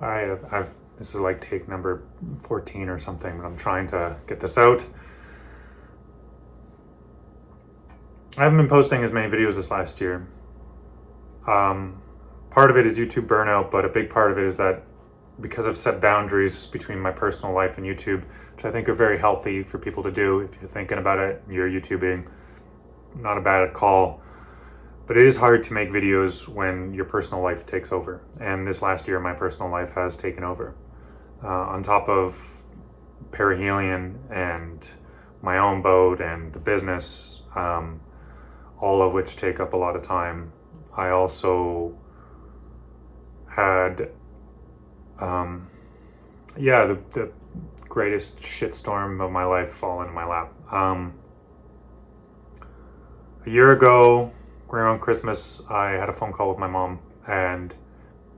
I've this is like take number 14 or something, but I'm trying to get this out. I haven't been posting as many videos this last year. Part of it is YouTube burnout, but a big part of it is that because I've set boundaries between my personal life and YouTube, which I think are very healthy for people to do. If you're thinking about it, you're YouTubing, not a bad call. But it is hard to make videos when your personal life takes over. And this last year, my personal life has taken over. On top of perihelion and my own boat and the business, all of which take up a lot of time, I also had, the greatest shitstorm of my life fall into my lap. A year ago, around Christmas, I had a phone call with my mom, and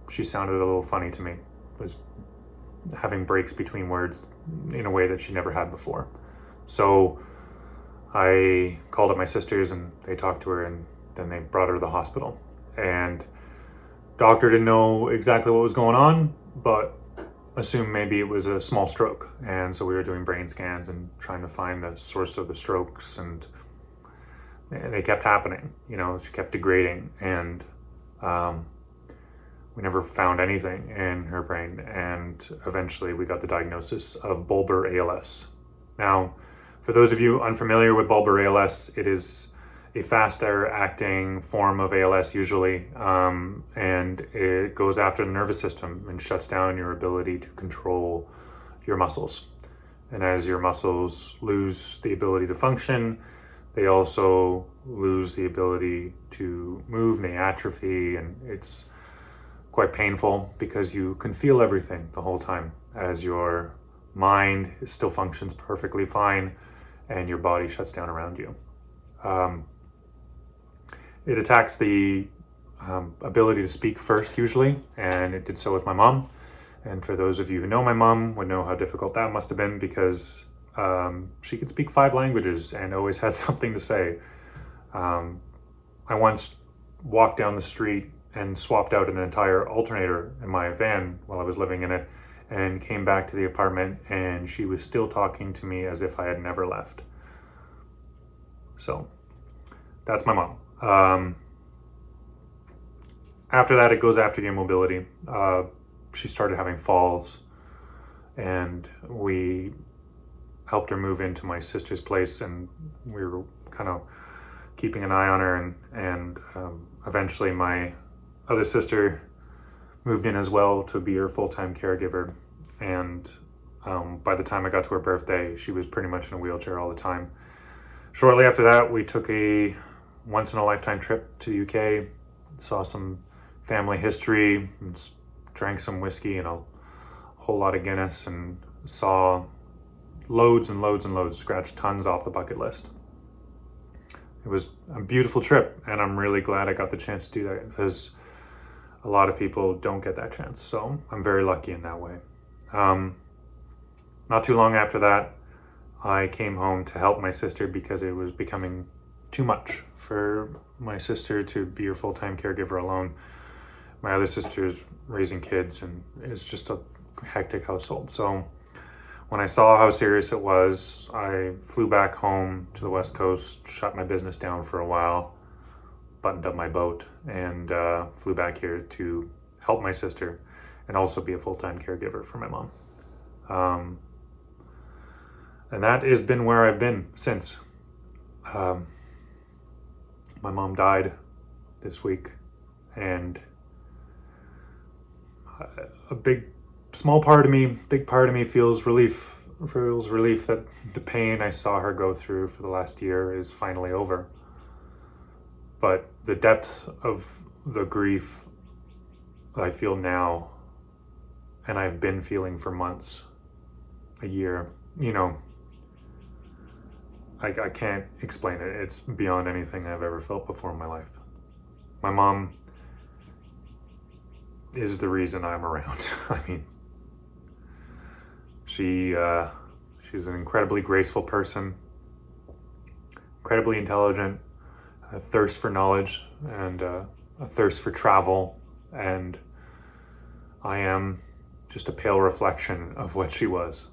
she sounded a little funny to me. Was having breaks between words in a way that she never had before. So I called up my sisters, and they talked to her, and then they brought her to the hospital. And doctor didn't know exactly what was going on, but assumed maybe it was a small stroke. And so we were doing brain scans and trying to find the source of the strokes, and they kept happening. She kept degrading, and we never found anything in her brain. And eventually we got the diagnosis of Bulbar ALS. Now, for those of you unfamiliar with Bulbar ALS, it is a faster acting form of ALS usually, and it goes after the nervous system and shuts down your ability to control your muscles. And as your muscles lose the ability to function, they also lose the ability to move, and they atrophy, and it's quite painful because you can feel everything the whole time as your mind still functions perfectly fine and your body shuts down around you. It attacks the ability to speak first usually, and it did so with my mom. And for those of you who know my mom would know how difficult that must have been, because she could speak 5 languages and always had something to say. I once walked down the street and swapped out an entire alternator in my van while I was living in it, and came back to the apartment, and she was still talking to me as if I had never left. So that's my mom. After that, it goes after your mobility. She started having falls, and we helped her move into my sister's place, and we were kind of keeping an eye on her, and eventually my other sister moved in as well to be her full-time caregiver. And by the time I got to her birthday, she was pretty much in a wheelchair all the time. Shortly after that, we took a once-in-a-lifetime trip to the UK, saw some family history, and drank some whiskey and a whole lot of Guinness, and saw loads and loads and loads, scratched tons off the bucket list. It was a beautiful trip, and I'm really glad I got the chance to do that, because a lot of people don't get that chance. So I'm very lucky in that way. Not too long after that, I came home to help my sister because it was becoming too much for my sister to be her full-time caregiver alone. My other sister's raising kids, and it's just a hectic household. So when I saw how serious it was, I flew back home to the West Coast, shut my business down for a while, buttoned up my boat, and flew back here to help my sister and also be a full-time caregiver for my mom. And that has been where I've been since. My mom died this week, and a big part of me feels relief that the pain I saw her go through for the last year is finally over. But the depth of the grief I feel now, and I've been feeling for months, a year, I can't explain it. It's beyond anything I've ever felt before in my life. My mom is the reason I'm around. I mean, she's an incredibly graceful person, incredibly intelligent, a thirst for knowledge, and a thirst for travel. And I am just a pale reflection of what she was.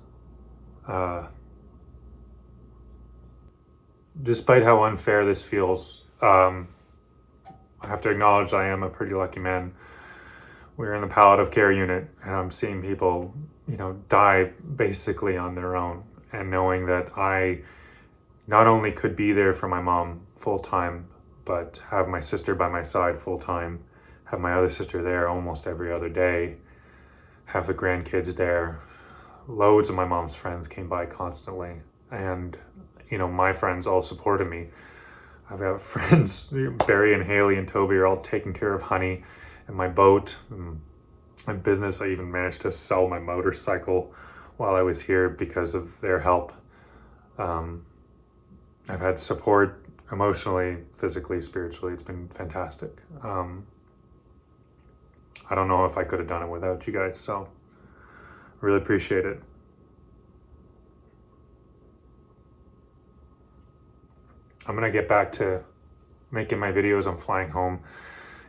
Despite how unfair this feels, I have to acknowledge I am a pretty lucky man. We're in the palliative care unit, and I'm seeing people, die basically on their own. And knowing that I not only could be there for my mom full time, but have my sister by my side full time, have my other sister there almost every other day, have the grandkids there. Loads of my mom's friends came by constantly, and my friends all supported me. I've got friends, Barry and Haley and Toby are all taking care of Honey and my boat and my business. I even managed to sell my motorcycle while I was here because of their help. I've had support emotionally, physically, spiritually. It's been fantastic. I don't know if I could have done it without you guys, so I really appreciate it. I'm gonna get back to making my videos. I'm flying home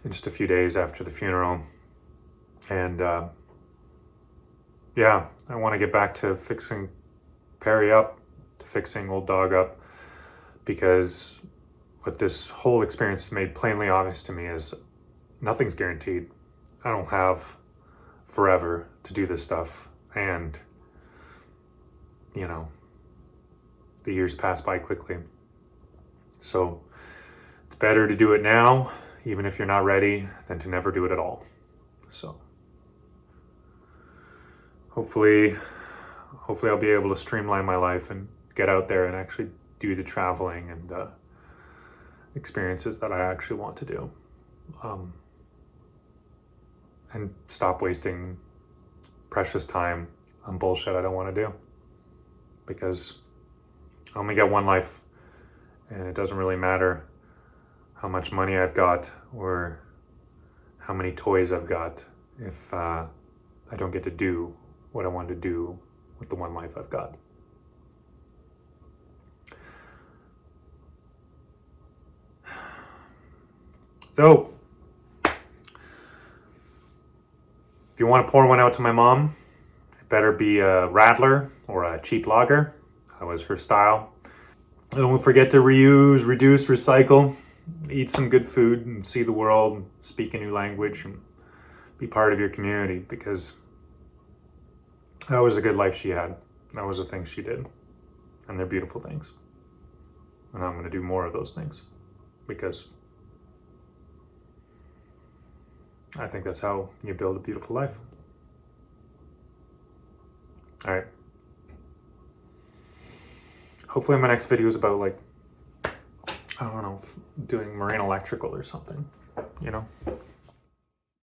in just a few days after the funeral. And yeah, I want to get back to fixing Perry up, to fixing old dog up, because what this whole experience has made plainly obvious to me is nothing's guaranteed. I don't have forever to do this stuff. And, the years pass by quickly. So it's better to do it now, even if you're not ready, than to never do it at all. So hopefully I'll be able to streamline my life and get out there and actually do the traveling and the experiences that I actually want to do. And stop wasting precious time on bullshit I don't want to do. Because I only get one life, and it doesn't really matter how much money I've got or how many toys I've got if I don't get to do what I want to do with the one life I've got. So, if you want to pour one out to my mom, it better be a Radler or a cheap lager. That was her style. Don't forget to reuse, reduce, recycle, eat some good food and see the world, speak a new language, and be part of your community, because that was a good life she had. That was the things she did. And they're beautiful things. And I'm going to do more of those things, because I think that's how you build a beautiful life. All right. Hopefully my next video is about, I don't know, doing marine electrical or something,